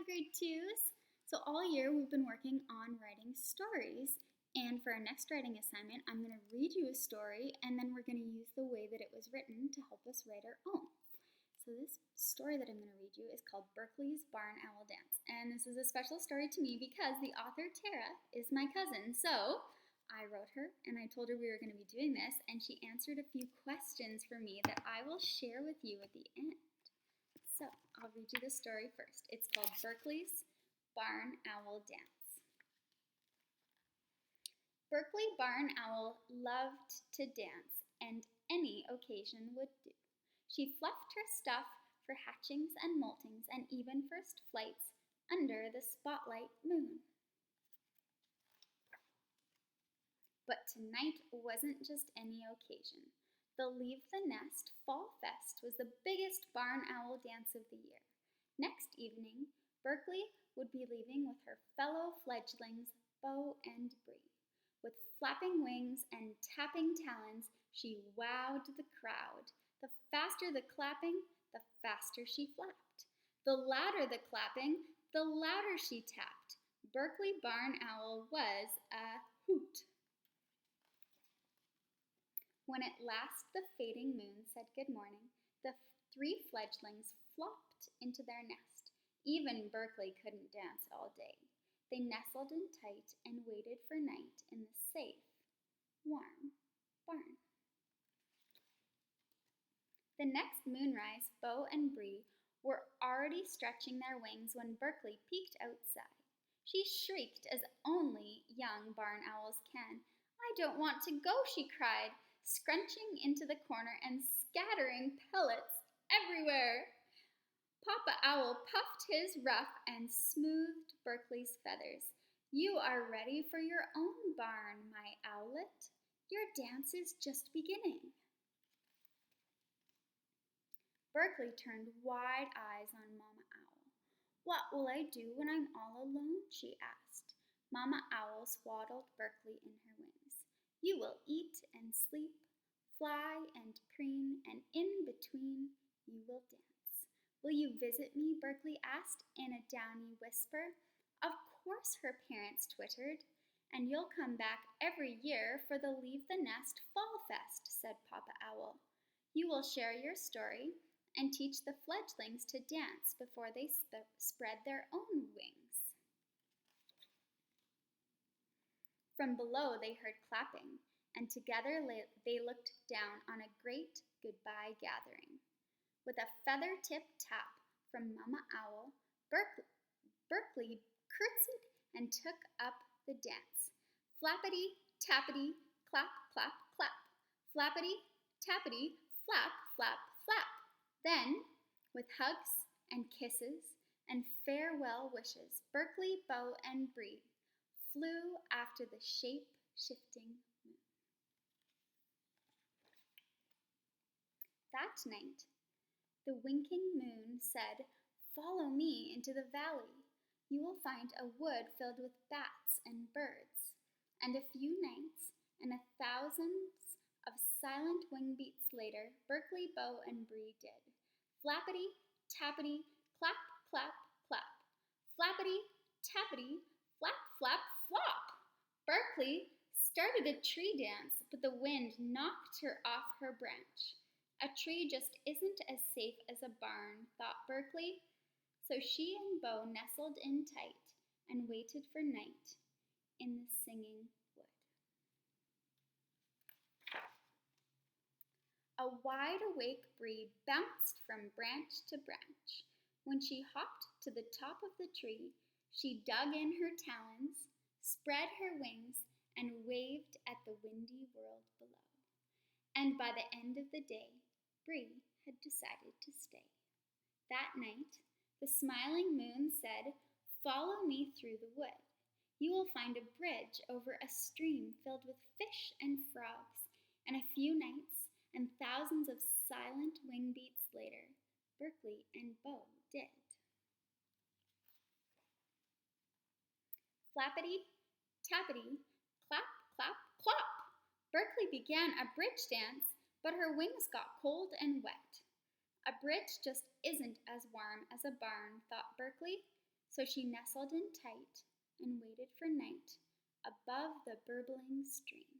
grade twos. So all year we've been working on writing stories. And for our next writing assignment, I'm going to read you a story and then we're going to use the way that it was written to help us write our own. So this story that I'm going to read you is called Berkeley's Barn Owl Dance. And this is a special story to me because the author, Tara, is my cousin. So I wrote her and I told her we were going to be doing this, and she answered a few questions for me that I will share with you at the end. So I'll read you the story first. It's called Berkeley's Barn Owl Dance. Berkeley Barn Owl loved to dance, and any occasion would do. She fluffed her stuff for hatchings and moltings and even first flights under the spotlight moon. But tonight wasn't just any occasion. The Leave the Nest Fall Fest was the biggest barn owl dance of the year. Next evening, Berkeley would be leaving with her fellow fledglings, Bo and Bree. With flapping wings and tapping talons, she wowed the crowd. The faster the clapping, the faster she flapped. The louder the clapping, the louder she tapped. Berkeley Barn Owl was a hoot. When at last the fading moon said good morning, the three fledglings flopped into their nest. Even Berkeley couldn't dance all day. They nestled in tight and waited for night in the safe, warm barn. The next moonrise, Bo and Bree were already stretching their wings when Berkeley peeked outside. She shrieked as only young barn owls can. "I don't want to go," she cried, scrunching into the corner and scattering pellets everywhere. Papa Owl puffed his ruff and smoothed Berkeley's feathers. "You are ready for your own barn, my owlet. Your dance is just beginning." Berkeley turned wide eyes on Mama Owl. "What will I do when I'm all alone?" she asked. Mama Owl swaddled Berkeley in her wings. "You will eat and sleep, fly and preen, and in between you will dance." "Will you visit me?" Berkeley asked in a downy whisper. Of course, her parents twittered. "And you'll come back every year for the Leave the Nest Fall Fest," said Papa Owl. "You will share your story and teach the fledglings to dance before they spread their own wings." From below they heard clapping, and together they looked down on a great goodbye gathering. With a feather tip tap from Mama Owl, Berkeley curtsied and took up the dance. Flappity, tappity, clap, clap, clap. Flappity, tappity, flap, flap, flap. Then, with hugs and kisses and farewell wishes, Berkeley, Bo, and Bree flew after the shape-shifting moon. That night, the winking moon said, "Follow me into the valley. You will find a wood filled with bats and birds." And a few nights and thousands of silent wing beats later, Berkeley, Bo, and Bree did. Flappity, tappity, clap, clap, clap. Flappity, tappity, flap, flap, flop. Berkeley started a tree dance, but the wind knocked her off her branch. A tree just isn't as safe as a barn, thought Berkeley. So she and Bo nestled in tight and waited for night in the singing wood. A wide-awake Bree bounced from branch to branch. When she hopped to the top of the tree, she dug in her talons, spread her wings, and waved at the windy world below. And by the end of the day, Bree had decided to stay. That night, the smiling moon said, "Follow me through the wood. You will find a bridge over a stream filled with fish and frogs." And a few nights and thousands of silent wing beats later, Berkeley and Bo did. Flappity, tappity, clap, clap, clop. Berkeley began a bridge dance, but her wings got cold and wet. A bridge just isn't as warm as a barn, thought Berkeley. So she nestled in tight and waited for night above the burbling stream.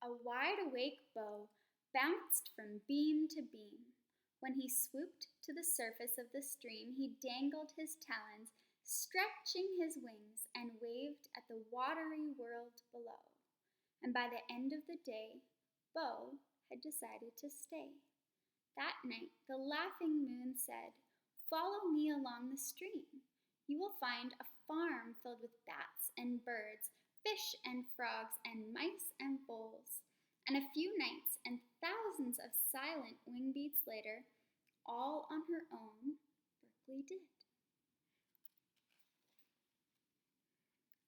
A wide-awake beau bounced from beam to beam. When he swooped to the surface of the stream, he dangled his talons, stretching his wings, and waved at the watery world below. And by the end of the day, Beau had decided to stay. That night, the laughing moon said, "Follow me along the stream. You will find a farm filled with bats and birds, fish and frogs, and mice and voles." And a few nights and thousands of silent wing beats later, all on her own, Berkeley did.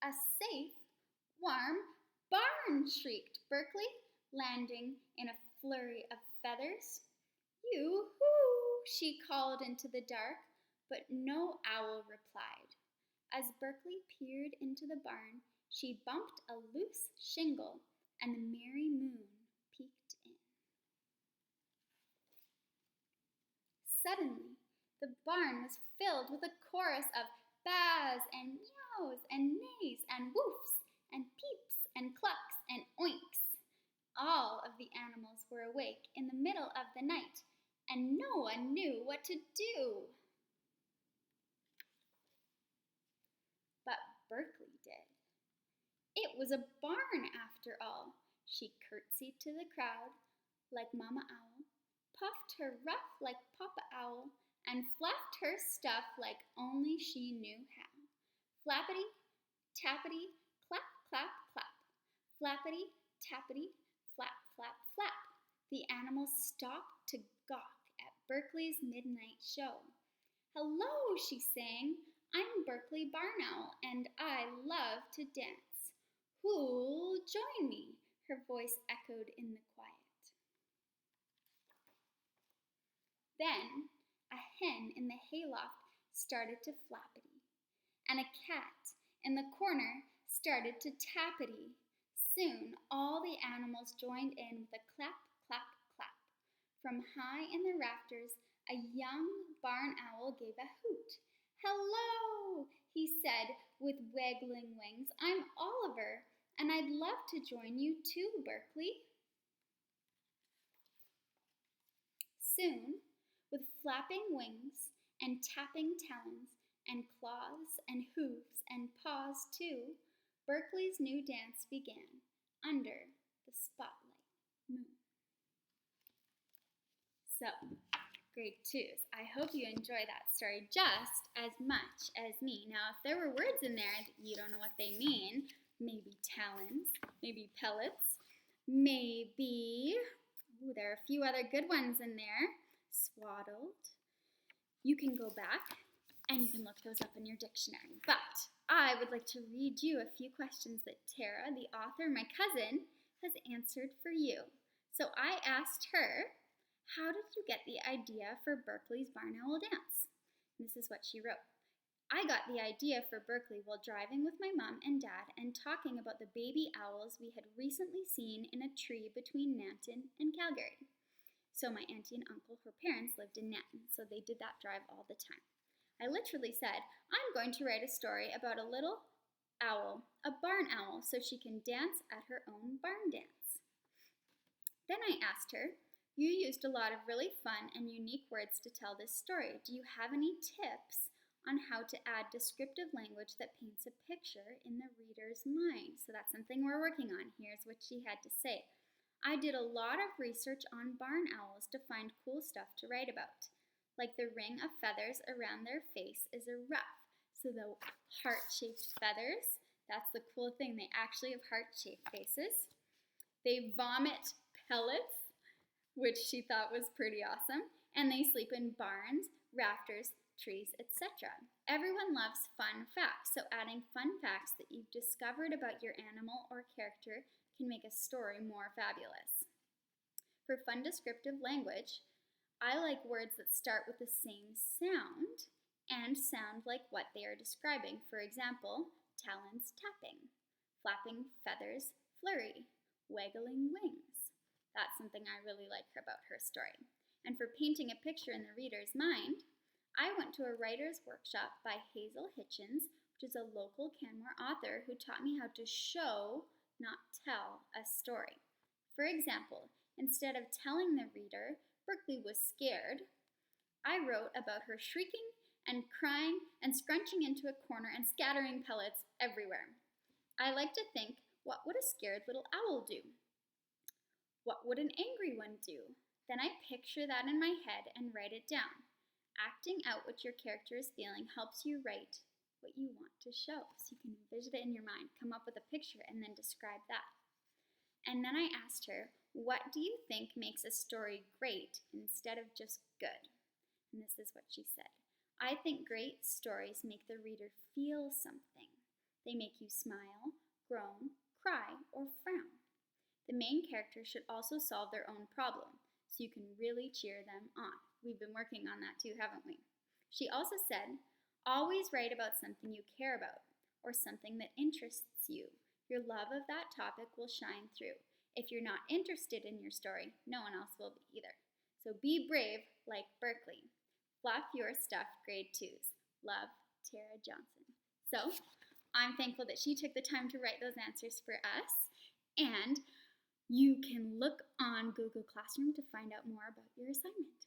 "A safe, warm barn!" shrieked Berkeley, landing in a flurry of feathers. "Yoo-hoo!" she called into the dark, but no owl replied. As Berkeley peered into the barn, she bumped a loose shingle, and the merry moon peeked in. Suddenly, the barn was filled with a chorus of baas and meows and neighs and woofs and peeps and clucks and oinks. All of the animals were awake in the middle of the night, and no one knew what to do. But Berkeley did. It was a barn after all. She curtsied to the crowd like Mama Owl, puffed her ruff like Papa Owl, and flapped her stuff like only she knew how. Flappity, tappity, clap, clap, clap. Flappity, tappity, flap, flap, flap. The animals stopped to gawk at Berkeley's midnight show. "Hello," she sang. "I'm Berkeley Barn Owl, and I love to dance. Who'll join me?" Her voice echoed in the quiet. Then a hen in the hayloft started to flappity, and a cat in the corner started to tappity. Soon all the animals joined in with a clap, clap, clap. From high in the rafters, a young barn owl gave a hoot. "Hello," he said with waggling wings. "I'm Oliver, and I'd love to join you too, Berkeley." Soon, with flapping wings and tapping talons and claws and hooves and paws too, Berkeley's new dance began under the spotlight moon. So, grade 2s, I hope you enjoy that story just as much as me. Now, if there were words in there that you don't know what they mean, maybe talons, maybe pellets, maybe, there are a few other good ones in there, swaddled. You can go back and you can look those up in your dictionary. But I would like to read you a few questions that Tara, the author, my cousin, has answered for you. So I asked her, "How did you get the idea for Berkeley's Barn Owl Dance?" This is what she wrote. "I got the idea for Berkeley while driving with my mom and dad and talking about the baby owls we had recently seen in a tree between Nanton and Calgary." So my auntie and uncle, her parents, lived in Nanton, so they did that drive all the time. "I literally said, I'm going to write a story about a little owl, a barn owl, so she can dance at her own barn dance." Then I asked her, "You used a lot of really fun and unique words to tell this story. Do you have any tips on how to add descriptive language that paints a picture in the reader's mind?" So that's something we're working on. Here's what she had to say. "I did a lot of research on barn owls to find cool stuff to write about. Like the ring of feathers around their face is a ruff." So the heart-shaped feathers, that's the cool thing. They actually have heart-shaped faces. "They vomit pellets," which she thought was pretty awesome. "And they sleep in barns, rafters, trees, etc. Everyone loves fun facts, so adding fun facts that you've discovered about your animal or character can make a story more fabulous. For fun descriptive language, I like words that start with the same sound and sound like what they are describing. For example, talons tapping, flapping feathers flurry, waggling wings." That's something I really like about her story. And for painting a picture in the reader's mind, I went to a writer's workshop by Hazel Hitchens, which is a local Canmore author who taught me how to show, not tell, a story. For example, instead of telling the reader Berkeley was scared, I wrote about her shrieking and crying and scrunching into a corner and scattering pellets everywhere. I like to think, what would a scared little owl do? What would an angry one do? Then I picture that in my head and write it down. Acting out what your character is feeling helps you write what you want to show. So you can envision it in your mind, come up with a picture, and then describe that. And then I asked her, what do you think makes a story great instead of just good? And this is what she said. I think great stories make the reader feel something. They make you smile, groan, cry, or frown. The main character should also solve their own problem, so you can really cheer them on. We've been working on that too, haven't we? She also said, always write about something you care about, or something that interests you. Your love of that topic will shine through. If you're not interested in your story, no one else will be either. So be brave like Berkeley. Fluff your stuff, grade 2s. Love, Tara Johnson. So I'm thankful that she took the time to write those answers for us. And you can look on Google Classroom to find out more about your assignment.